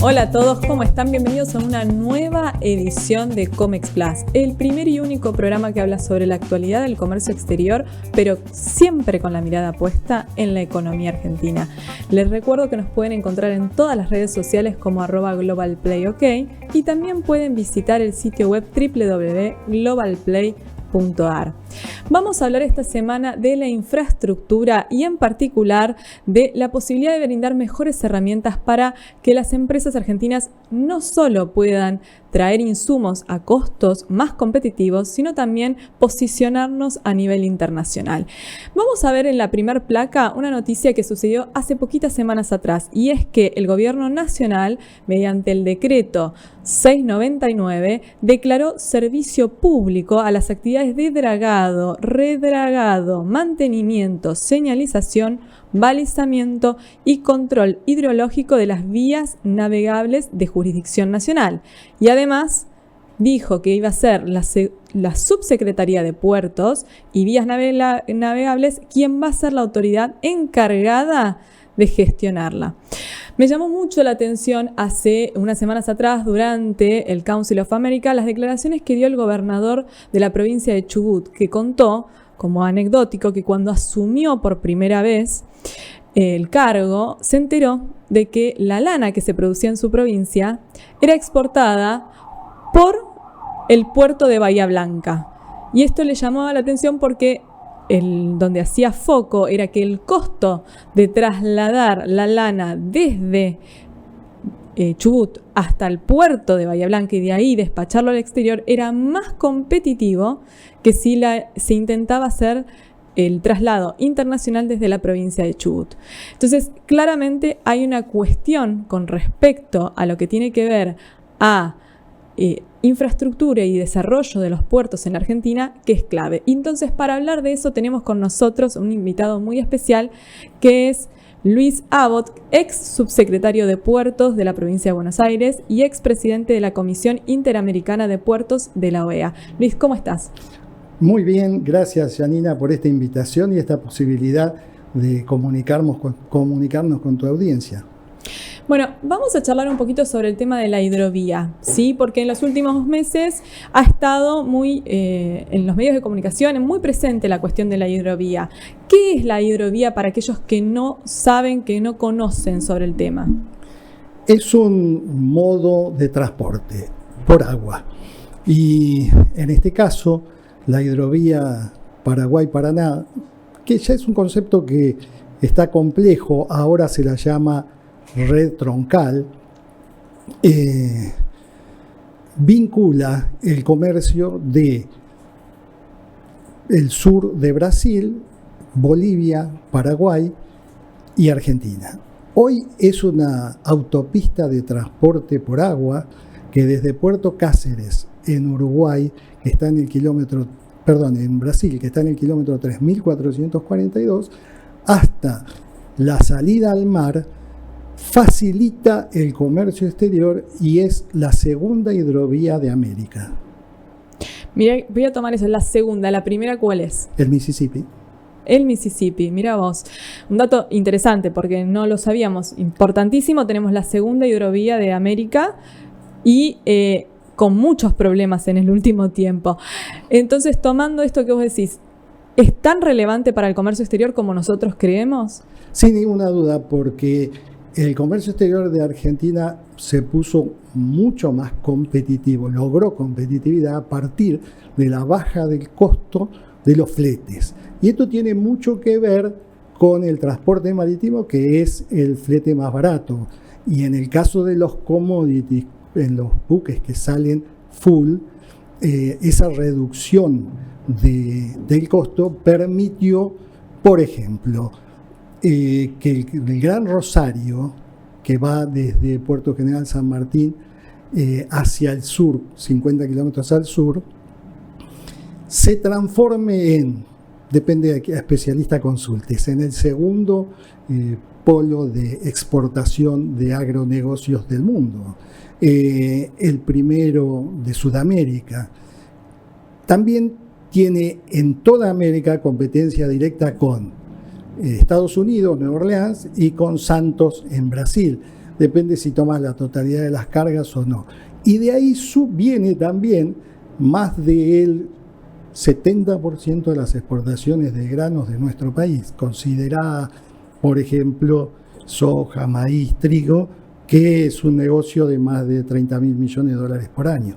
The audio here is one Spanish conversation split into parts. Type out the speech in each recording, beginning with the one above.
Hola a todos, ¿cómo están? Bienvenidos a una nueva edición de Comex Plus, el primer y único programa que habla sobre la actualidad del comercio exterior, pero siempre con la mirada puesta en la economía argentina. Les recuerdo que nos pueden encontrar en todas las redes sociales como @globalplayok y también pueden visitar el sitio web www.globalplay.com. Vamos a hablar esta semana de la infraestructura y en particular de la posibilidad de brindar mejores herramientas para que las empresas argentinas no solo puedan traer insumos a costos más competitivos, sino también posicionarnos a nivel internacional. Vamos a ver en la primer placa una noticia que sucedió hace poquitas semanas atrás, y es que el gobierno nacional, mediante el decreto 699, declaró servicio público a las actividades de dragado, redragado, mantenimiento, señalización, balizamiento y control hidrológico de las vías navegables de jurisdicción nacional. Y además dijo que iba a ser la Subsecretaría de Puertos y Vías Navegables quien va a ser la autoridad encargada de gestionarla. Me llamó mucho la atención hace unas semanas atrás, durante el Council of America, las declaraciones que dio el gobernador de la provincia de Chubut, que contó, como anecdótico, que cuando asumió por primera vez el cargo, se enteró de que la lana que se producía en su provincia era exportada por el puerto de Bahía Blanca. Y esto le llamó la atención porque donde hacía foco era que el costo de trasladar la lana desde Chubut hasta el puerto de Bahía Blanca y de ahí despacharlo al exterior era más competitivo que si se intentaba hacer el traslado internacional desde la provincia de Chubut. Entonces, claramente hay una cuestión con respecto a lo que tiene que ver a infraestructura y desarrollo de los puertos en Argentina, que es clave. Entonces, para hablar de eso tenemos con nosotros un invitado muy especial, que es Luis Abbott, ex subsecretario de Puertos de la provincia de Buenos Aires y ex presidente de la Comisión Interamericana de Puertos de la OEA. Luis, ¿cómo estás? Muy bien, gracias Janina por esta invitación y esta posibilidad de comunicarnos con tu audiencia. Bueno, vamos a charlar un poquito sobre el tema de la hidrovía, ¿sí? Porque en los últimos meses ha estado muy en los medios de comunicación muy presente la cuestión de la hidrovía. ¿Qué es la hidrovía para aquellos que no saben, que no conocen sobre el tema? Es un modo de transporte por agua y en este caso la hidrovía Paraguay-Paraná, que ya es un concepto que está complejo, ahora se la llama red troncal, vincula el comercio de el sur de Brasil, Bolivia, Paraguay y Argentina. Hoy es una autopista de transporte por agua que desde Puerto Cáceres en Uruguay, que está en en Brasil, que está en el kilómetro 3442, hasta la salida al mar, facilita el comercio exterior y es la segunda hidrovía de América. Mira, voy a tomar eso, la segunda. ¿La primera cuál es? El Mississippi. El Mississippi, mira vos. Un dato interesante porque no lo sabíamos. Importantísimo, tenemos la segunda hidrovía de América y con muchos problemas en el último tiempo. Entonces, tomando esto que vos decís, ¿es tan relevante para el comercio exterior como nosotros creemos? Sin ninguna duda, porque el comercio exterior de Argentina se puso mucho más competitivo, logró competitividad a partir de la baja del costo de los fletes. Y esto tiene mucho que ver con el transporte marítimo, que es el flete más barato. Y en el caso de los commodities, en los buques que salen full, esa reducción del costo permitió, por ejemplo, que el Gran Rosario, que va desde Puerto General San Martín hacia el sur, 50 kilómetros al sur, se transforme en, depende de qué especialista consultes, en el segundo polo de exportación de agronegocios del mundo, el primero de Sudamérica. También tiene en toda América competencia directa con Estados Unidos, Nueva Orleans, y con Santos en Brasil. depende si tomas la totalidad de las cargas o no. Y de ahí viene también más del 70% de las exportaciones de granos de nuestro país, considerada, por ejemplo, soja, maíz, trigo, que es un negocio de más de 30.000 millones de dólares por año.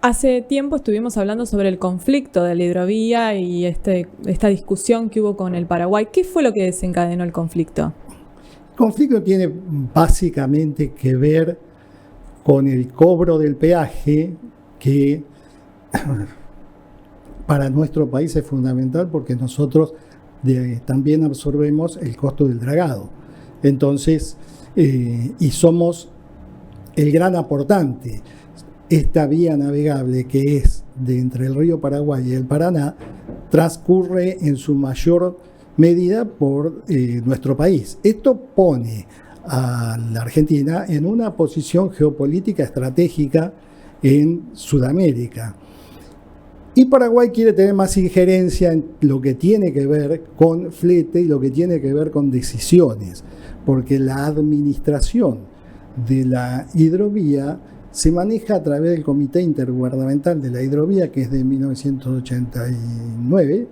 Hace tiempo estuvimos hablando sobre el conflicto de la hidrovía y esta discusión que hubo con el Paraguay. ¿Qué fue lo que desencadenó el conflicto? El conflicto tiene básicamente que ver con el cobro del peaje, que para nuestro país es fundamental porque nosotros también absorbemos el costo del dragado. Entonces, y somos el gran aportante. Esta vía navegable que es de entre el río Paraguay y el Paraná transcurre en su mayor medida por nuestro país. Esto pone a la Argentina en una posición geopolítica estratégica en Sudamérica. Y Paraguay quiere tener más injerencia en lo que tiene que ver con flete y lo que tiene que ver con decisiones, porque la administración de la hidrovía se maneja a través del Comité Intergubernamental de la Hidrovía, que es de 1989,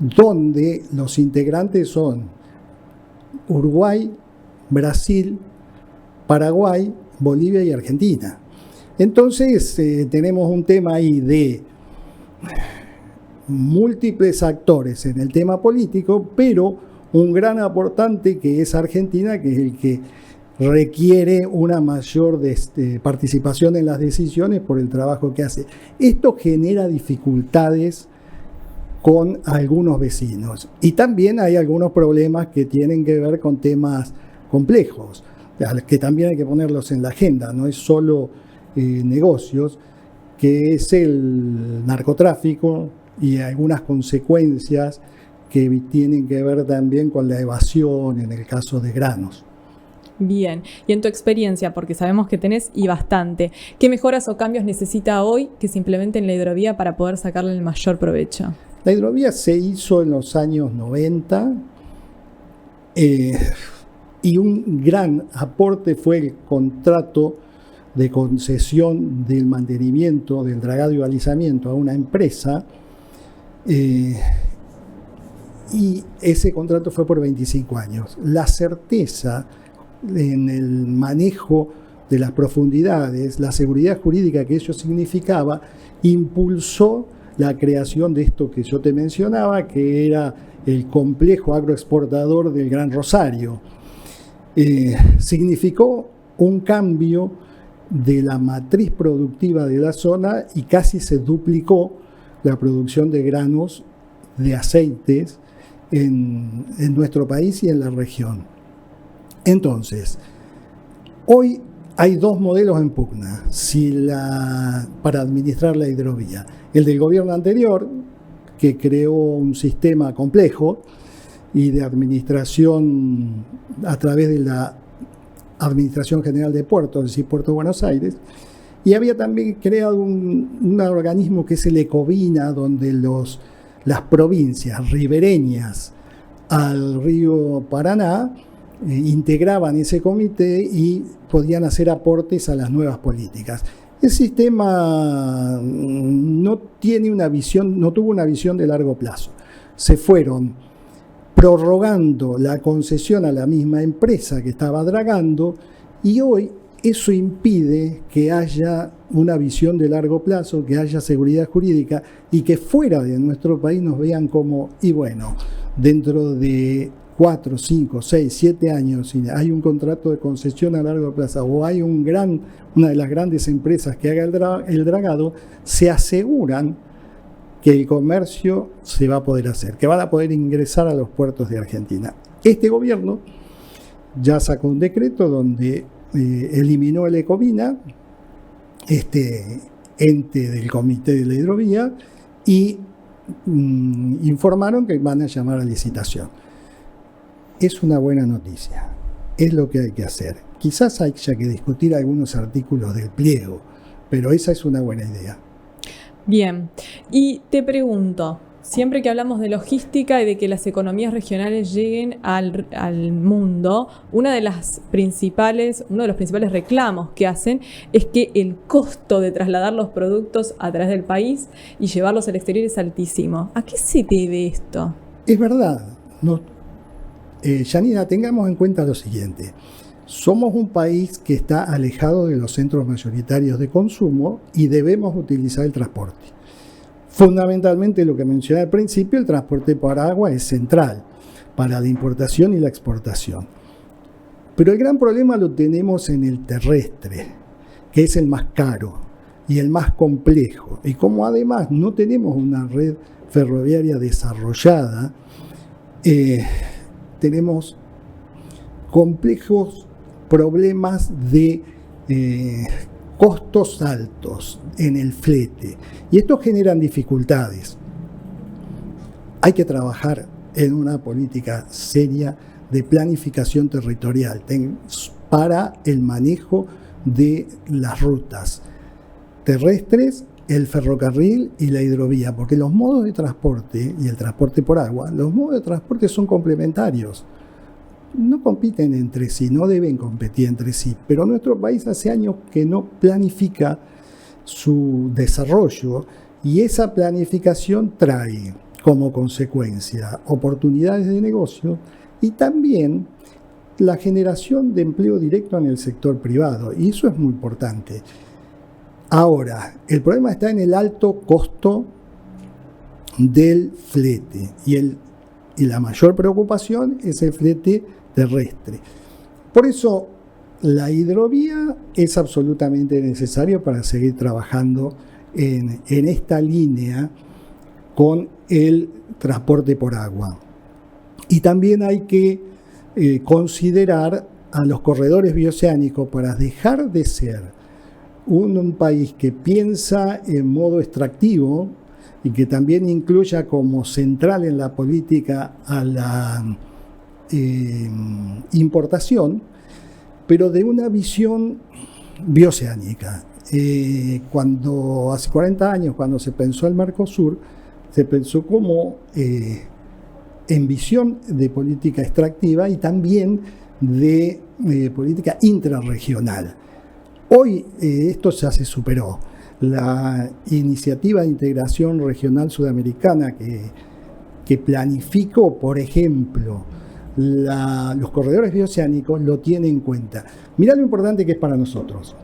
donde los integrantes son Uruguay, Brasil, Paraguay, Bolivia y Argentina. Entonces tenemos un tema ahí de múltiples actores en el tema político, pero un gran aportante que es Argentina, que es el que requiere una mayor participación en las decisiones por el trabajo que hace. Esto genera dificultades con algunos vecinos y también hay algunos problemas que tienen que ver con temas complejos, que también hay que ponerlos en la agenda, no es solo negocios, que es el narcotráfico y algunas consecuencias que tienen que ver también con la evasión en el caso de granos. Bien, y en tu experiencia, porque sabemos que tenés y bastante, ¿qué mejoras o cambios necesita hoy que se implementen en la hidrovía para poder sacarle el mayor provecho? La hidrovía se hizo en los años 90 y un gran aporte fue el contrato de concesión del mantenimiento del dragado y balizamiento a una empresa, y ese contrato fue por 25 años. La certeza en el manejo de las profundidades, la seguridad jurídica que eso significaba, impulsó la creación de esto que yo te mencionaba, que era el complejo agroexportador del Gran Rosario. Significó un cambio de la matriz productiva de la zona y casi se duplicó la producción de granos, de aceites en nuestro país y en la región. Entonces, hoy hay dos modelos en pugna para administrar la hidrovía. El del gobierno anterior, que creó un sistema complejo y de administración a través de la Administración General de Puertos, es decir, Puerto de Buenos Aires, y había también creado un organismo que es el Ecovina, donde las provincias ribereñas al río Paraná integraban ese comité y podían hacer aportes a las nuevas políticas. El sistema no tuvo una visión de largo plazo. Se fueron prorrogando la concesión a la misma empresa que estaba dragando y hoy eso impide que haya una visión de largo plazo, que haya seguridad jurídica y que fuera de nuestro país nos vean como, y bueno, dentro de 4, 5, 6, 7 años, si hay un contrato de concesión a largo plazo o hay una de las grandes empresas que haga el dragado, se aseguran que el comercio se va a poder hacer, que van a poder ingresar a los puertos de Argentina. Este gobierno ya sacó un decreto donde eliminó el Ecovina, este ente del Comité de la Hidrovía, y informaron que van a llamar a licitación. Es una buena noticia, es lo que hay que hacer. Quizás haya que discutir algunos artículos del pliego, pero esa es una buena idea. Bien, y te pregunto, siempre que hablamos de logística y de que las economías regionales lleguen al mundo, uno de los principales reclamos que hacen es que el costo de trasladar los productos a través del país y llevarlos al exterior es altísimo. ¿A qué se debe esto? Es verdad. Janina, tengamos en cuenta lo siguiente. Somos un país que está alejado de los centros mayoritarios de consumo y debemos utilizar el transporte. Fundamentalmente, lo que mencioné al principio, el transporte por agua es central para la importación y la exportación. Pero el gran problema lo tenemos en el terrestre, que es el más caro y el más complejo. Y como además no tenemos una red ferroviaria desarrollada, tenemos complejos problemas de costos altos en el flete, y esto genera dificultades. Hay que trabajar en una política seria de planificación territorial para el manejo de las rutas terrestres, el ferrocarril y la hidrovía, porque los modos de transporte y el transporte por agua, los modos de transporte son complementarios. No compiten entre sí, no deben competir entre sí, pero nuestro país hace años que no planifica su desarrollo, y esa planificación trae como consecuencia oportunidades de negocio y también la generación de empleo directo en el sector privado, y eso es muy importante. Ahora, el problema está en el alto costo del flete, y la mayor preocupación es el flete terrestre. Por eso la hidrovía es absolutamente necesaria para seguir trabajando en esta línea con el transporte por agua. Y también hay que considerar a los corredores bioceánicos para dejar de ser un país que piensa en modo extractivo y que también incluya como central en la política a la importación, pero de una visión bioceánica. Cuando hace 40 años, cuando se pensó el Mercosur, se pensó como en visión de política extractiva y también de política intrarregional. Hoy esto ya se superó. La iniciativa de integración regional sudamericana que planificó, por ejemplo, los corredores bioceánicos, lo tiene en cuenta. Mirá lo importante que es para nosotros.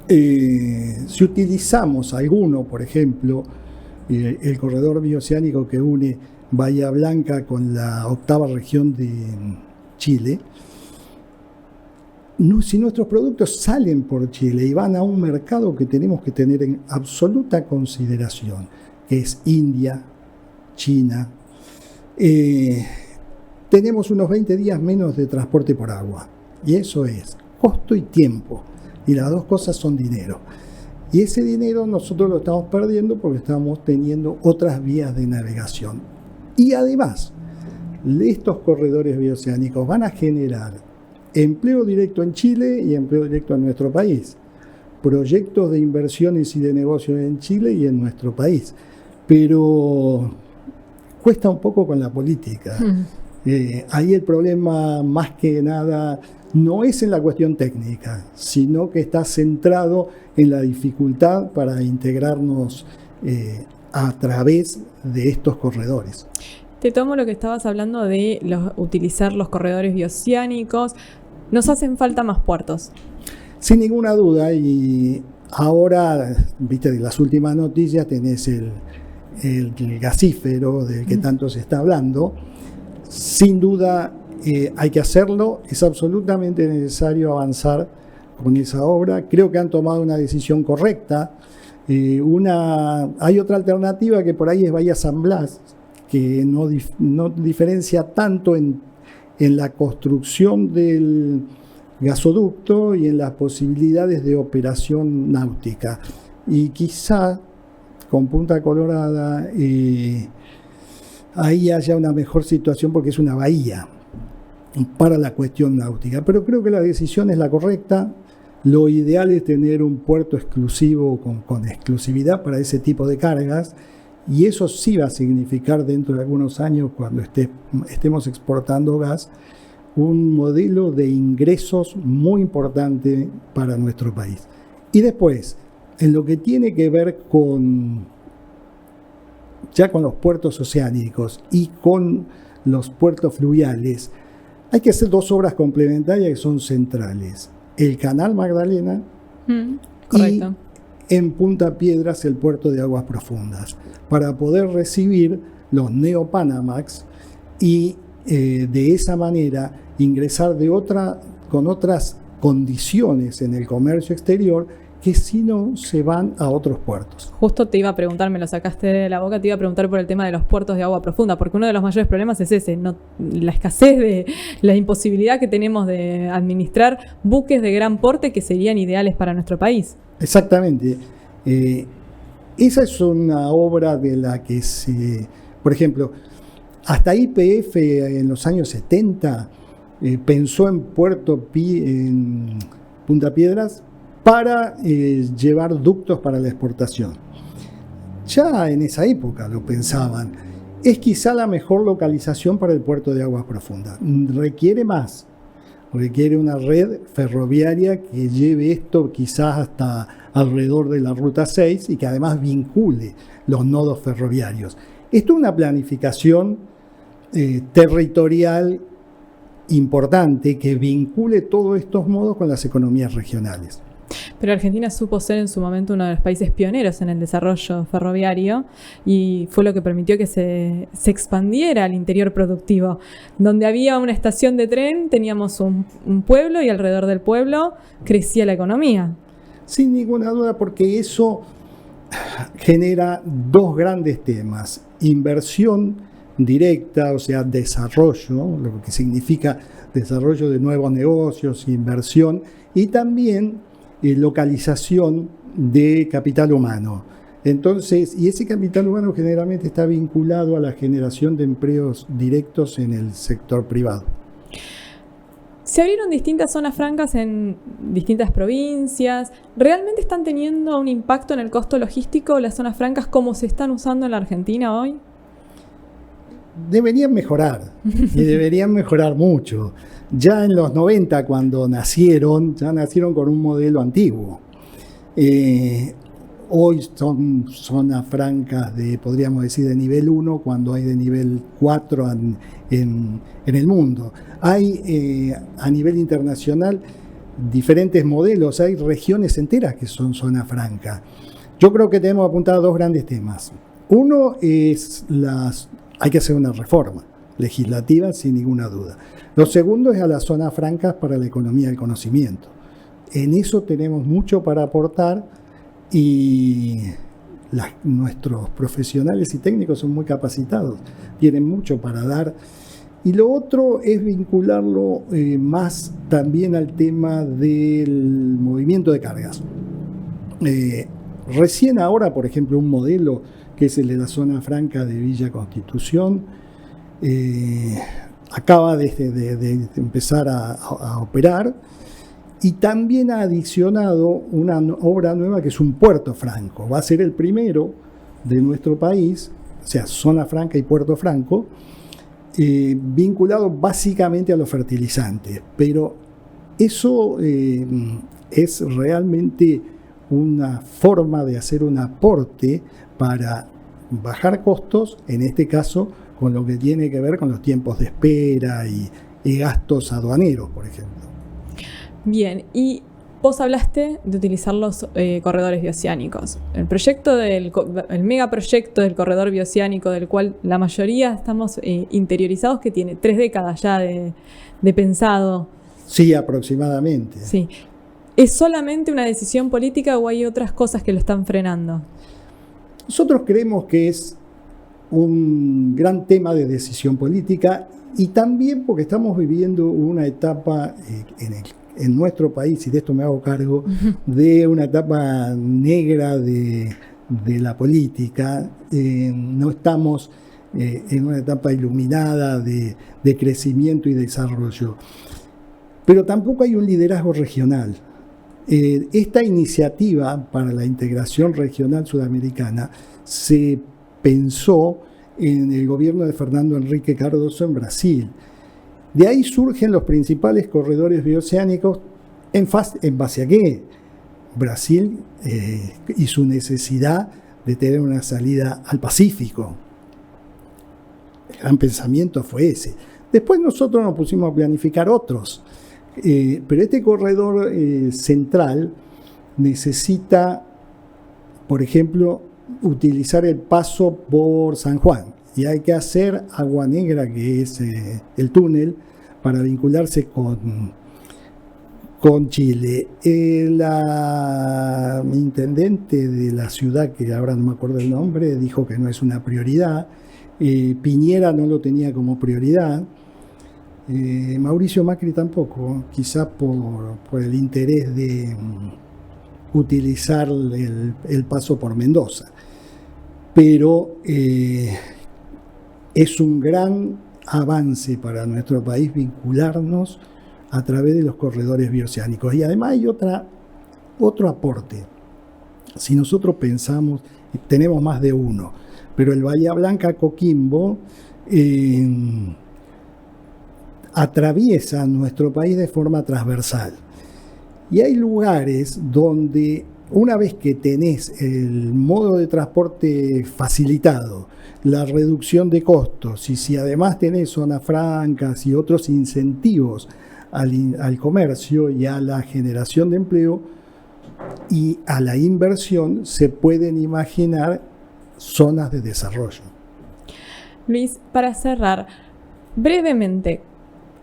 Si utilizamos alguno, por ejemplo, el corredor bioceánico que une Bahía Blanca con la 8ª región de Chile, si nuestros productos salen por Chile y van a un mercado que tenemos que tener en absoluta consideración, que es India, China, tenemos unos 20 días menos de transporte por agua. Y eso es costo y tiempo. Y las dos cosas son dinero. Y ese dinero nosotros lo estamos perdiendo porque estamos teniendo otras vías de navegación. Y además, estos corredores bioceánicos van a generar empleo directo en Chile y empleo directo en nuestro país. Proyectos de inversiones y de negocios en Chile y en nuestro país. Pero cuesta un poco con la política. Ahí el problema más que nada no es en la cuestión técnica, sino que está centrado en la dificultad para integrarnos a través de estos corredores. Te tomo lo que estabas hablando de utilizar los corredores bioceánicos. Nos hacen falta más puertos. Sin ninguna duda, y ahora, viste, de las últimas noticias tenés el gasífero del que tanto se está hablando. Sin duda hay que hacerlo, es absolutamente necesario avanzar con esa obra. Creo que han tomado una decisión correcta. Hay otra alternativa que por ahí es Bahía San Blas, que no diferencia tanto en la construcción del gasoducto y en las posibilidades de operación náutica. Y quizá con Punta Colorada ahí haya una mejor situación porque es una bahía para la cuestión náutica. Pero creo que la decisión es la correcta. Lo ideal es tener un puerto exclusivo con exclusividad para ese tipo de cargas, y eso sí va a significar dentro de algunos años, cuando estemos exportando gas, un modelo de ingresos muy importante para nuestro país. Y después, en lo que tiene que ver con los puertos oceánicos y con los puertos fluviales, hay que hacer dos obras complementarias que son centrales. El Canal Magdalena correcto. Y en Punta Piedras el puerto de aguas profundas, para poder recibir los Neopanamax y de esa manera ingresar con otras condiciones en el comercio exterior que si no se van a otros puertos. Justo te iba a preguntar, me lo sacaste de la boca, te iba a preguntar por el tema de los puertos de agua profunda, porque uno de los mayores problemas es ese, la escasez, la imposibilidad que tenemos de administrar buques de gran porte que serían ideales para nuestro país. Exactamente. Esa es una obra de la que por ejemplo, hasta YPF en los años 70 pensó en en Punta Piedras para llevar ductos para la exportación. Ya en esa época lo pensaban. Es quizá la mejor localización para el puerto de aguas profundas. Requiere más. Requiere una red ferroviaria que lleve esto quizás hasta alrededor de la Ruta 6 y que además vincule los nodos ferroviarios. Esto es una planificación territorial importante que vincule todos estos modos con las economías regionales. Pero Argentina supo ser en su momento uno de los países pioneros en el desarrollo ferroviario y fue lo que permitió que se expandiera al interior productivo. Donde había una estación de tren, teníamos un pueblo y alrededor del pueblo crecía la economía. Sin ninguna duda, porque eso genera dos grandes temas. Inversión directa, o sea, desarrollo, lo que significa desarrollo de nuevos negocios, inversión, y también localización de capital humano. Entonces, y ese capital humano generalmente está vinculado a la generación de empleos directos en el sector privado. Se abrieron distintas zonas francas en distintas provincias. ¿Realmente están teniendo un impacto en el costo logístico las zonas francas como se están usando en la Argentina hoy? Deberían mejorar, y deberían mejorar mucho. Ya en los 90, cuando nacieron, ya nacieron con un modelo antiguo. Hoy son zonas francas podríamos decir, de nivel 1, cuando hay de nivel 4 en el mundo. Hay a nivel internacional diferentes modelos, hay regiones enteras que son zona franca. Yo creo que tenemos apuntado dos grandes temas. Uno es hay que hacer una reforma legislativa sin ninguna duda. Lo segundo es a las zonas francas para la economía del conocimiento. En eso tenemos mucho para aportar y nuestros profesionales y técnicos son muy capacitados, tienen mucho para dar. Y lo otro es vincularlo más también al tema del movimiento de cargas. Recién ahora, por ejemplo, un modelo que es el de la zona franca de Villa Constitución, acaba de empezar a operar, y también ha adicionado una obra nueva que es un puerto franco. Va a ser el primero de nuestro país, o sea, zona franca y puerto franco, vinculado básicamente a los fertilizantes. Pero eso es realmente una forma de hacer un aporte para bajar costos, en este caso con lo que tiene que ver con los tiempos de espera y gastos aduaneros, por ejemplo. Bien, y vos hablaste de utilizar los corredores bioceánicos. El megaproyecto del corredor bioceánico, del cual la mayoría estamos interiorizados, que tiene 3 décadas ya de pensado. Sí, aproximadamente. Sí. ¿Es solamente una decisión política o hay otras cosas que lo están frenando? Nosotros creemos que es un gran tema de decisión política y también porque estamos viviendo una etapa en nuestro país, y de esto me hago cargo, de una etapa negra de la política. No estamos en una etapa iluminada de crecimiento y desarrollo. Pero tampoco hay un liderazgo regional. Esta iniciativa para la integración regional sudamericana se pensó en el gobierno de Fernando Henrique Cardoso en Brasil. De ahí surgen los principales corredores bioceánicos en base a qué? Brasil y su necesidad de tener una salida al Pacífico. El gran pensamiento fue ese. Después nosotros nos pusimos a planificar otros, pero este corredor central necesita, por ejemplo, utilizar el paso por San Juan, y hay que hacer Agua Negra, que es el túnel, para vincularse con Chile. La intendente de la ciudad, que ahora no me acuerdo el nombre, dijo que no es una prioridad. Piñera no lo tenía como prioridad. Mauricio Macri tampoco, quizás por el interés de utilizar el paso por Mendoza. Pero es un gran avance para nuestro país vincularnos a través de los corredores bioceánicos. Y además hay otro aporte. Si nosotros pensamos, tenemos más de uno, pero el Bahía Blanca-Coquimbo atraviesa nuestro país de forma transversal. Y hay lugares donde, una vez que tenés el modo de transporte facilitado, la reducción de costos, y si además tenés zonas francas y otros incentivos al comercio y a la generación de empleo y a la inversión, se pueden imaginar zonas de desarrollo. Luis, para cerrar, brevemente,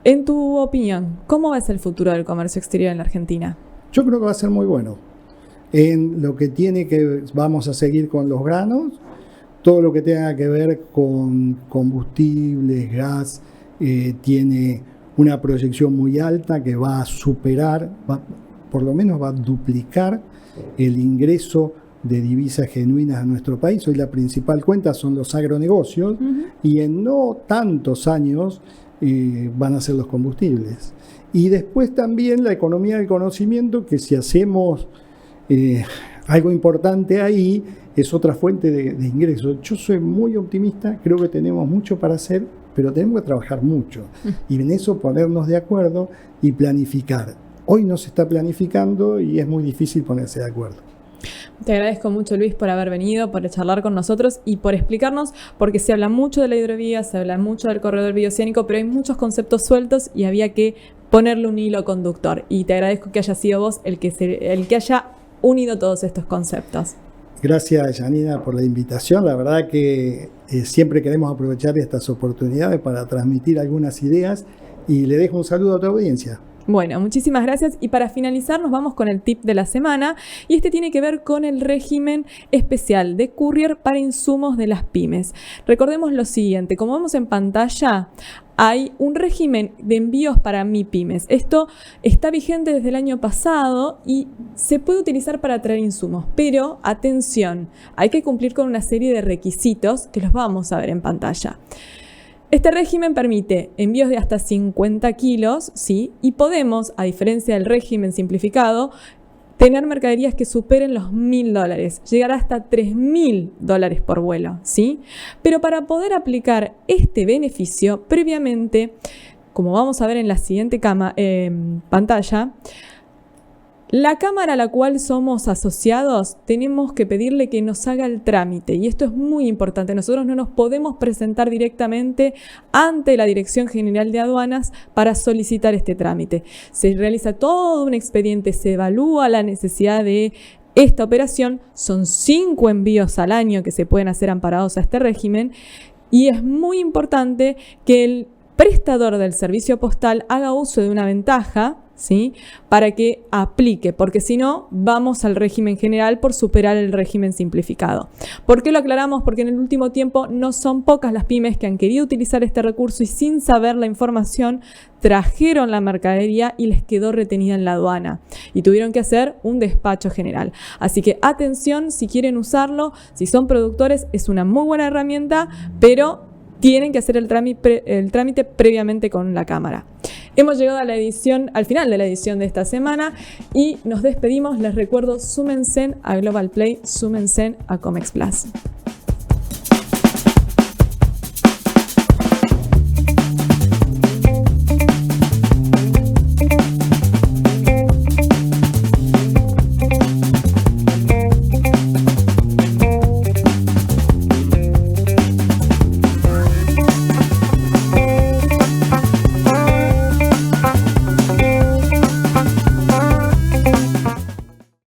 en tu opinión, ¿cómo es el futuro del comercio exterior en la Argentina? Yo creo que va a ser muy bueno. En lo que vamos a seguir con los granos, todo lo que tenga que ver con combustibles, gas, tiene una proyección muy alta que va a superar, por lo menos va a duplicar el ingreso de divisas genuinas a nuestro país. Hoy la principal cuenta son los agronegocios, y en no tantos años van a ser los combustibles. Y después también la economía del conocimiento, que si hacemos algo importante ahí, es otra fuente de ingresos. Yo soy muy optimista, creo que tenemos mucho para hacer, pero tenemos que trabajar mucho. Y en eso ponernos de acuerdo y planificar. Hoy no se está planificando y es muy difícil ponerse de acuerdo. Te agradezco mucho, Luis, por haber venido, por charlar con nosotros y por explicarnos, porque se habla mucho de la hidrovía, se habla mucho del corredor bioceánico, pero hay muchos conceptos sueltos y había que ponerle un hilo conductor. Y te agradezco que haya sido vos el que haya unido todos estos conceptos. Gracias, Janina, por la invitación. La verdad que siempre queremos aprovechar estas oportunidades para transmitir algunas ideas, y le dejo un saludo a tu audiencia. Bueno, muchísimas gracias. Y para finalizar nos vamos con el tip de la semana, y este tiene que ver con el régimen especial de courier para insumos de las pymes. Recordemos lo siguiente, como vemos en pantalla, hay un régimen de envíos para MIPYMES. Esto está vigente desde el año pasado y se puede utilizar para traer insumos, pero atención, hay que cumplir con una serie de requisitos que los vamos a ver en pantalla. Este régimen permite envíos de hasta 50 kilos, ¿sí? Y podemos, a diferencia del régimen simplificado, tener mercaderías que superen los $1.000, llegar hasta $3.000 por vuelo, ¿sí? Pero para poder aplicar este beneficio, previamente, como vamos a ver en la siguiente pantalla, la cámara a la cual somos asociados tenemos que pedirle que nos haga el trámite, y esto es muy importante. Nosotros no nos podemos presentar directamente ante la Dirección General de Aduanas para solicitar este trámite. Se realiza todo un expediente, se evalúa la necesidad de esta operación. Son 5 envíos al año que se pueden hacer amparados a este régimen, y es muy importante que el prestador del servicio postal haga uso de una ventaja, ¿sí? Para que aplique, porque si no, vamos al régimen general por superar el régimen simplificado. ¿Por qué lo aclaramos? Porque en el último tiempo no son pocas las pymes que han querido utilizar este recurso y, sin saber la información, trajeron la mercadería y les quedó retenida en la aduana y tuvieron que hacer un despacho general. Así que atención, si quieren usarlo, si son productores, es una muy buena herramienta, pero tienen que hacer el trámite previamente con la cámara. Hemos llegado al final de la edición de esta semana y nos despedimos. Les recuerdo, súmense a Global Play, súmense a Comex Plus.